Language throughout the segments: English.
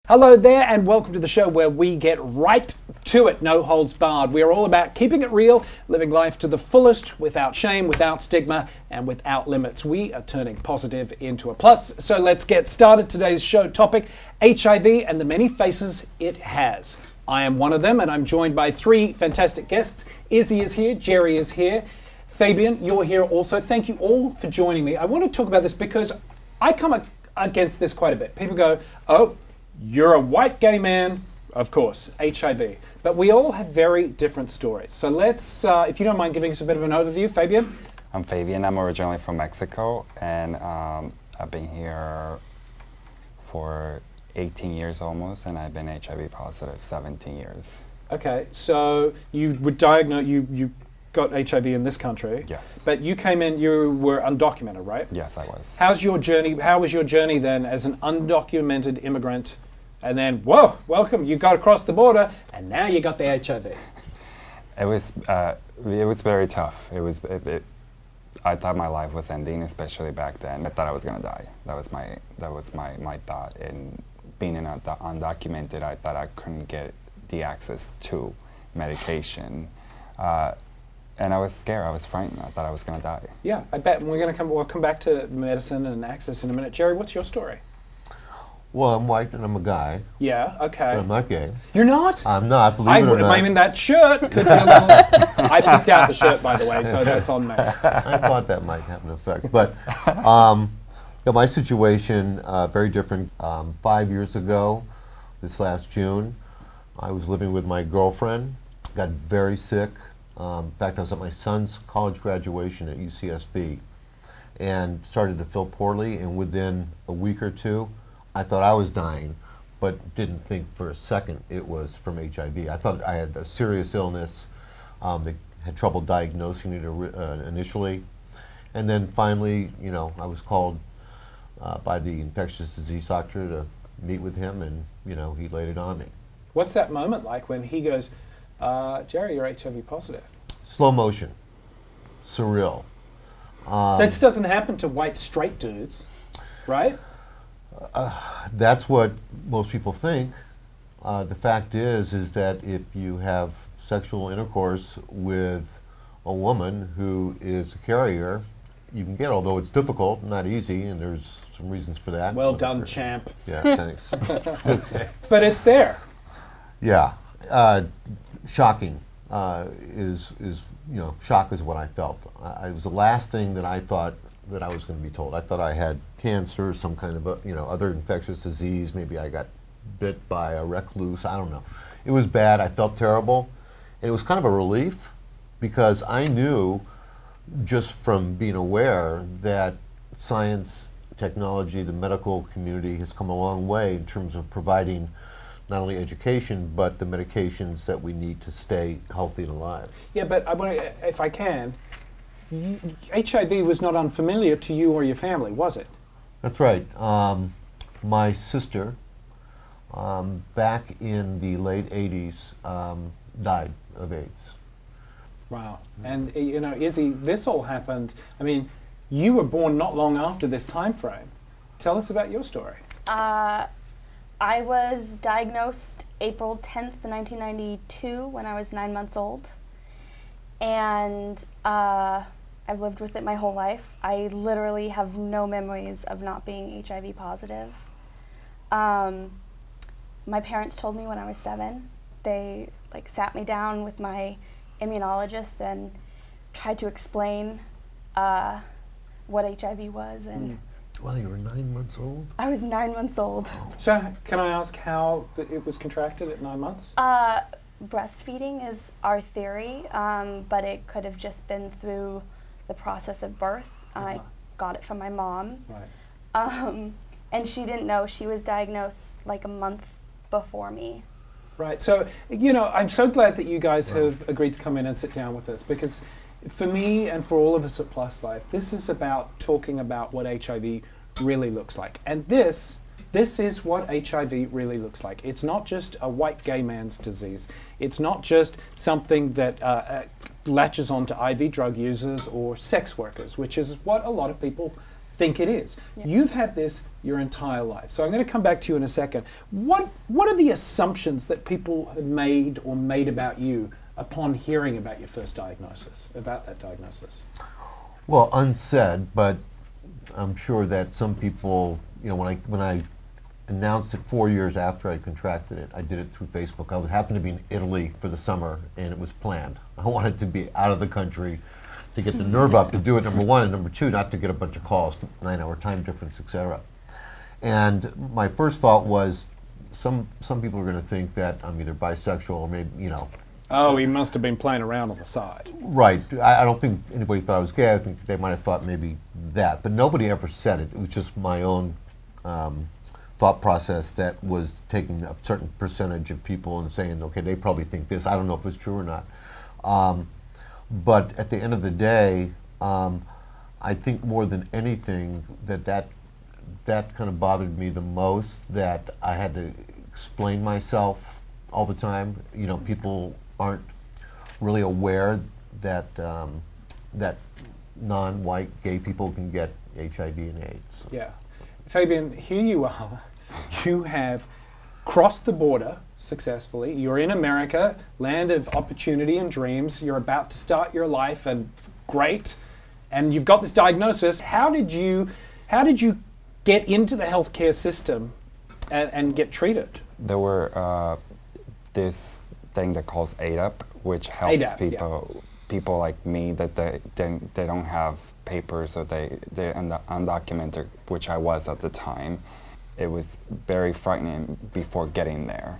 Hello there and welcome to the show where we get right to it, no holds barred. We are all about keeping it real, living life to the fullest, without shame, without stigma, and without limits. We are turning positive into a plus. So let's get started. Today's show topic, HIV and the many faces it has. I am one of them and I'm joined by three fantastic guests. Izzy is here, Jerry is here, Fabian, you're here also. Thank you all for joining me. I want to talk about this because I come against this quite a bit. People go, oh, you're a white gay man, of course, HIV. But we all have very different stories. So let's, if you don't mind giving us a bit of an overview, Fabian. I'm Fabian, I'm originally from Mexico, and I've been here for 18 years almost, and I've been HIV positive 17 years. Okay, so you were diagnosed, you got HIV in this country. Yes. But you came in, you were undocumented, right? Yes, I was. How was your journey then as an undocumented immigrant? And then, whoa, welcome, you got across the border, and now you got the HIV. It was very tough. I thought my life was ending, especially back then. I thought I was gonna die. That was my thought. And being undocumented, I thought I couldn't get the access to medication. And I was scared, I was frightened. I thought I was gonna die. Yeah, I bet we'll come back to medicine and access in a minute. Jerry, what's your story? Well, I'm white and I'm a guy. Yeah, okay. But I'm not gay. You're not? I'm not, believe it or not. I mean, that shirt could be a little... I picked out the shirt, by the way, so that's on me. I thought that might have an effect. But my situation, very different. 5 years ago, this last June, I was living with my girlfriend, got very sick. In fact, I was at my son's college graduation at UCSB and started to feel poorly, and within a week or two, I thought I was dying, but didn't think for a second it was from HIV. I thought I had a serious illness. They had trouble diagnosing it initially. And then finally, I was called by the infectious disease doctor to meet with him, and, he laid it on me. What's that moment like when he goes, Jerry, you're HIV positive? Slow motion. Surreal. This doesn't happen to white straight dudes, right? That's what most people think. The fact is that if you have sexual intercourse with a woman who is a carrier, you can get, although it's difficult, not easy, and there's some reasons for that. Well done, champ. Yeah, thanks. Okay. But it's there. Yeah. Shocking shock is what I felt. It was the last thing that I thought that I was going to be told. I thought I had cancer, some kind of other infectious disease. Maybe I got bit by a recluse. I don't know. It was bad. I felt terrible. And it was kind of a relief because I knew just from being aware that science, technology, the medical community has come a long way in terms of providing not only education, but the medications that we need to stay healthy and alive. Yeah, but I want to, if I can, HIV was not unfamiliar to you or your family, was it? That's right. My sister, back in the late 80s, died of AIDS. Wow. And, Izzy, this all happened, I mean, you were born not long after this time frame. Tell us about your story. I was diagnosed April 10th, 1992, when I was 9 months old. And I've lived with it my whole life. I literally have no memories of not being HIV positive. My parents told me when I was 7. They sat me down with my immunologist and tried to explain what HIV was. And Well, you were 9 months old? I was 9 months old. So can I ask how it was contracted at 9 months? Breastfeeding is our theory, but it could have just been through the process of birth. I got it from my mom. Right. And she didn't know. She was diagnosed like a month before me. Right. So, I'm so glad that you guys have agreed to come in and sit down with us, because for me and for all of us at Plus Life, this is about talking about what HIV really looks like. And this is what HIV really looks like. It's not just a white gay man's disease. It's not just something that latches onto IV drug users or sex workers, which is what a lot of people think it is. Yeah. You've had this your entire life. So I'm going to come back to you in a second. What are the assumptions that people have made or made about you upon hearing about your first diagnosis, about that diagnosis? Well, unsaid, but I'm sure that some people, you know, when I announced it 4 years after I contracted it, I did it through Facebook. I happened to be in Italy for the summer, and it was planned. I wanted to be out of the country to get the nerve up to do it, number one, and number two, not to get a bunch of calls, 9-hour time difference, etc. And my first thought was, some people are going to think that I'm either bisexual or maybe, you know. Oh, he must have been playing around on the side. Right. I don't think anybody thought I was gay. I think they might have thought maybe that, but nobody ever said it. It was just my own thought process that was taking a certain percentage of people and saying, okay, they probably think this. I don't know if it's true or not. But at the end of the day, I think more than anything that kind of bothered me the most, that I had to explain myself all the time. You know, people aren't really aware that that non-white gay people can get HIV and AIDS. Yeah. Fabian, here you are. You have crossed the border successfully. You're in America, land of opportunity and dreams. You're about to start your life, and great. And you've got this diagnosis. How did you get into the healthcare system and get treated? There were this thing that calls ADAP, which helps people like me that they don't have papers, or they're undocumented, which I was at the time. It was very frightening before getting there,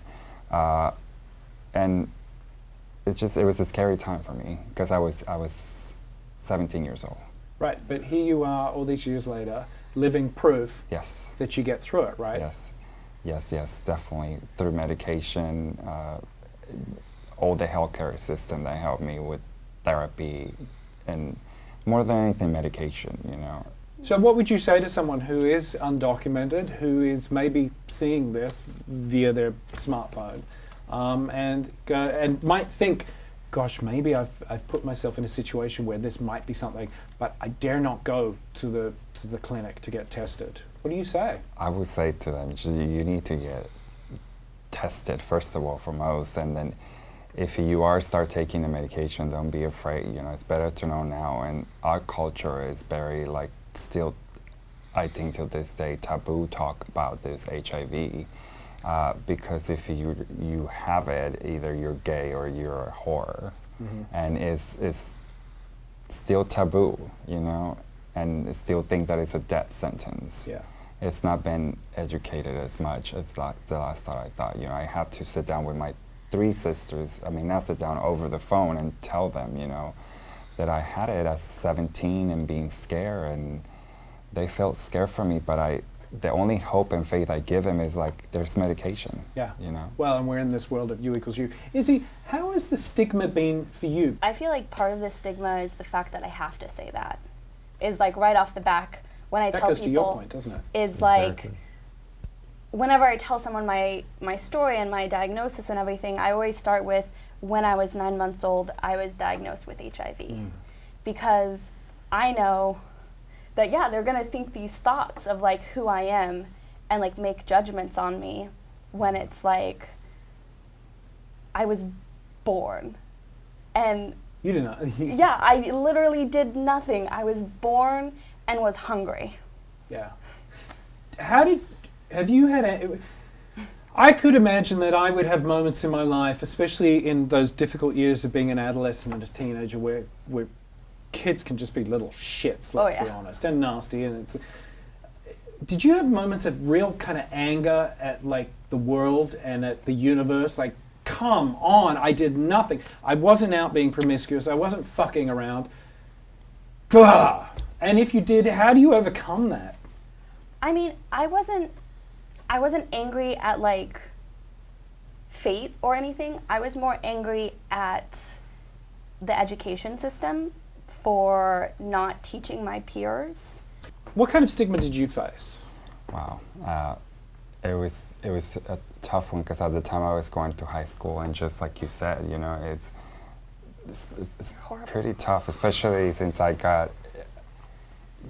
and it was a scary time for me because I was 17 years old. Right, but here you are all these years later, living proof Yes. that you get through it, right? Yes, definitely. Through medication, all the healthcare system that helped me with therapy, and more than anything, medication, you know. So what would you say to someone who is undocumented, who is maybe seeing this via their smartphone, and might think, gosh, maybe I've put myself in a situation where this might be something, but I dare not go to the clinic to get tested? What do you say? I would say to them, you need to get tested first of all for most, and then if you start taking the medication, don't be afraid. You know, it's better to know now. And our culture is very still, I think till this day, taboo talk about this HIV, because if you have it, either you're gay or you're a whore, and it's still taboo, you know, and still think that it's a death sentence. Yeah. It's not been educated as much as the last time I thought. You know, I had to sit down with my 3 sisters, not sit down over the phone and tell them, you know, that I had it at 17 and being scared, and they felt scared for me, but the only hope and faith I give them is there's medication. Yeah. You know. Well, and we're in this world of you equals you. Izzy, how has the stigma been for you? I feel like part of the stigma is the fact that I have to say that. Is right off the back when I That tell goes people. to your point, doesn't it? Is Exactly. whenever I tell someone my story and my diagnosis and everything, I always start with, when I was 9 months old, I was diagnosed with HIV. Because I know that, they're going to think these thoughts of who I am and make judgments on me when it's I was born. And You did not. yeah, I literally did nothing. I was born and was hungry. Yeah. Have you had I could imagine that I would have moments in my life, especially in those difficult years of being an adolescent and a teenager, where kids can just be little shits, let's be honest, and nasty. And did you have moments of real kind of anger at the world and at the universe? Come on, I did nothing. I wasn't out being promiscuous. I wasn't fucking around. Ugh. And if you did, how do you overcome that? I wasn't angry at fate or anything. I was more angry at the education system for not teaching my peers. What kind of stigma did you face? Wow. It was a tough one because at the time I was going to high school, and just like you said, you know, it's pretty tough, especially since I got,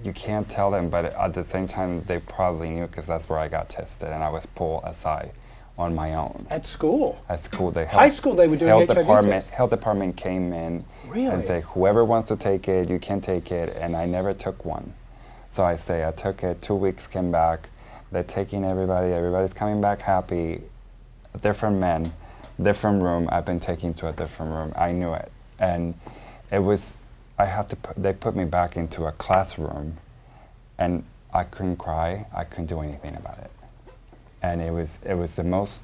you can't tell them, but at the same time, they probably knew because that's where I got tested, and I was pulled aside on my own. At school? At school, High school, they were doing HIV tests? Health department came in Really? and said, whoever wants to take it, you can take it, and I never took one. So I took it, 2 weeks, came back, they're taking everybody's coming back happy, different men, different room, I've been taken to a different room, I knew it. And it was, they put me back into a classroom, and I couldn't cry, I couldn't do anything about it. And it was the most,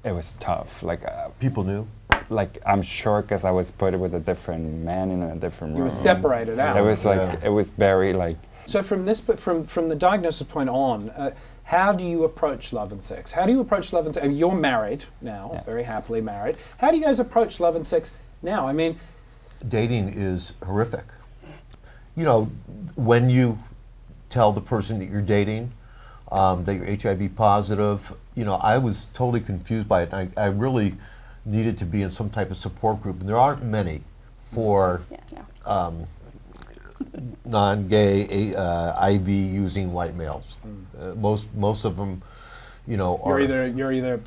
it was tough. Like People knew? Like, I'm sure because I was put with a different man in a different room. You were separated out. It was like, it was very like. So from the diagnosis point on, how do you approach love and sex? How do you approach love and sex? I mean, you're married now, Yeah. very happily married. How do you guys approach love and sex now? I mean, Dating is horrific. You know, when you tell the person that you're dating that you're HIV positive, you know, I was totally confused by it. I really needed to be in some type of support group, and there aren't many for non-gay IV using white males. Most of them, you know, are you're either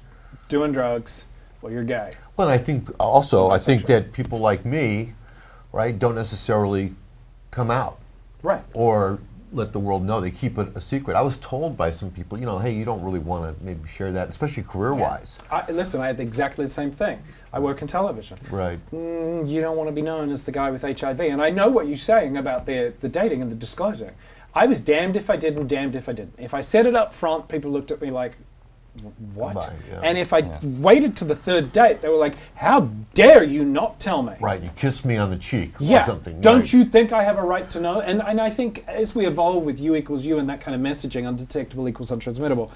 doing drugs or you're gay. Well, and I think also I think that people like me, right, don't necessarily come out, Right. or let the world know. They keep it a secret. I was told by some people, you know, hey, you don't really want to maybe share that, especially career-wise. Listen, I had exactly the same thing. I work in television. Right. You don't want to be known as the guy with HIV. And I know what you're saying about the dating and the disclosing. I was damned if I did and damned if I didn't. If I said it up front, people looked at me like, what? Right, yeah. And if I waited to the third date, they were like, how dare you not tell me? Right, you kissed me on the cheek Yeah. or something. Don't right. you think I have a right to know? And I think as we evolve with you equals you and that kind of messaging, undetectable equals untransmittable,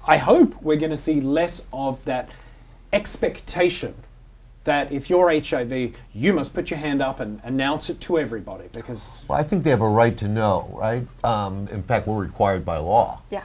I hope we're going to see less of that expectation that if you're HIV, you must put your hand up and announce it to everybody because... Well, I think they have a right to know, right? In fact, we're required by law. Yeah.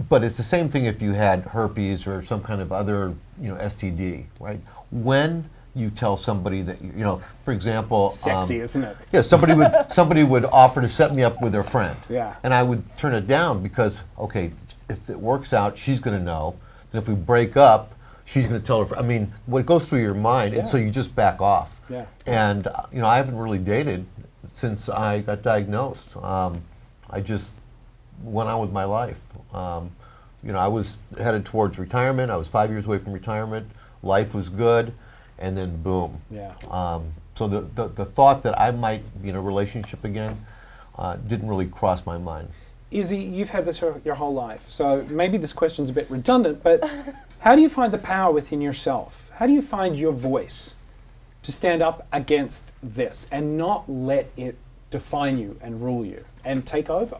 But it's the same thing if you had herpes or some kind of other, you know, STD, right? When you tell somebody that, you know, for example... Sexy, isn't it? Yeah, somebody would offer to set me up with their friend. Yeah. And I would turn it down because, okay, if it works out, she's going to know. And if we break up, she's going to tell her friend. I mean, what goes through your mind, and so you just back off. Yeah. And, you know, I haven't really dated since I got diagnosed. I just went on with my life. You know, I was headed towards retirement. I was 5 years away from retirement. Life was good, and then boom. Yeah. So the thought that I might be in a relationship again didn't really cross my mind. Izzy, you've had this your whole life, so maybe this question's a bit redundant, but how do you find the power within yourself? How do you find your voice to stand up against this and not let it define you and rule you and take over?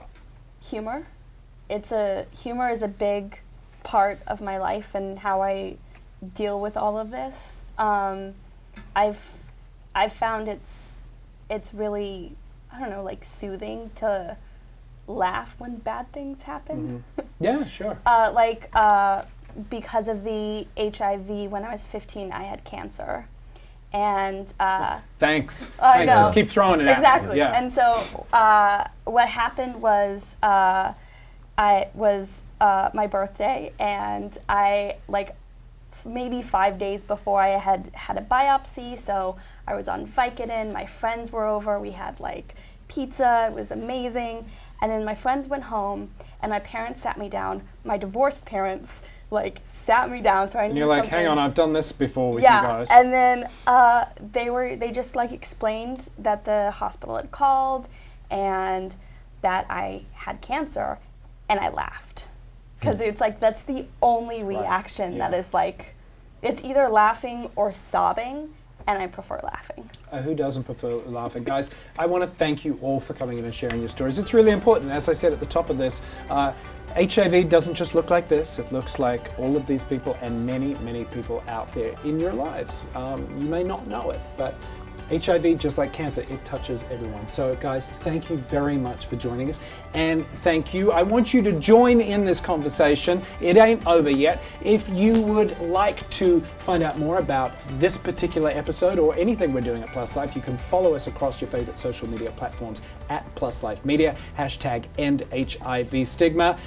Humor. Humor is a big part of my life and how I deal with all of this. I've found it's really, I don't know, like soothing to laugh when bad things happen. Mm-hmm. Yeah, sure. Because of the HIV, when I was 15, I had cancer. And Thanks. I know. Just keep throwing it at me. Exactly. Yeah. And so what happened was my birthday, and I, like, maybe 5 days before I had a biopsy, so I was on Vicodin, my friends were over, we had like pizza, it was amazing, and then my friends went home, and my parents sat me down, my divorced parents like sat me down, so I knew and you're like, something. hang on, I've done this before with you guys. And then they just like explained that the hospital had called and that I had cancer, and I laughed. Because it's like, that's the only reaction that is like, it's either laughing or sobbing, and I prefer laughing. Who doesn't prefer laughing? Guys, I want to thank you all for coming in and sharing your stories. It's really important. As I said at the top of this, HIV doesn't just look like this. It looks like all of these people and many, many people out there in your lives. You may not know it, but HIV, just like cancer, it touches everyone. So guys, thank you very much for joining us. And thank you. I want you to join in this conversation. It ain't over yet. If you would like to find out more about this particular episode or anything we're doing at Plus Life, you can follow us across your favorite social media platforms at Plus Life Media, hashtag End HIV Stigma.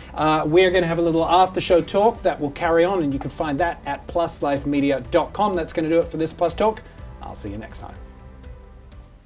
We're going to have a little after show talk that will carry on, and you can find that at pluslifemedia.com. That's going to do it for this Plus Talk. I'll see you next time.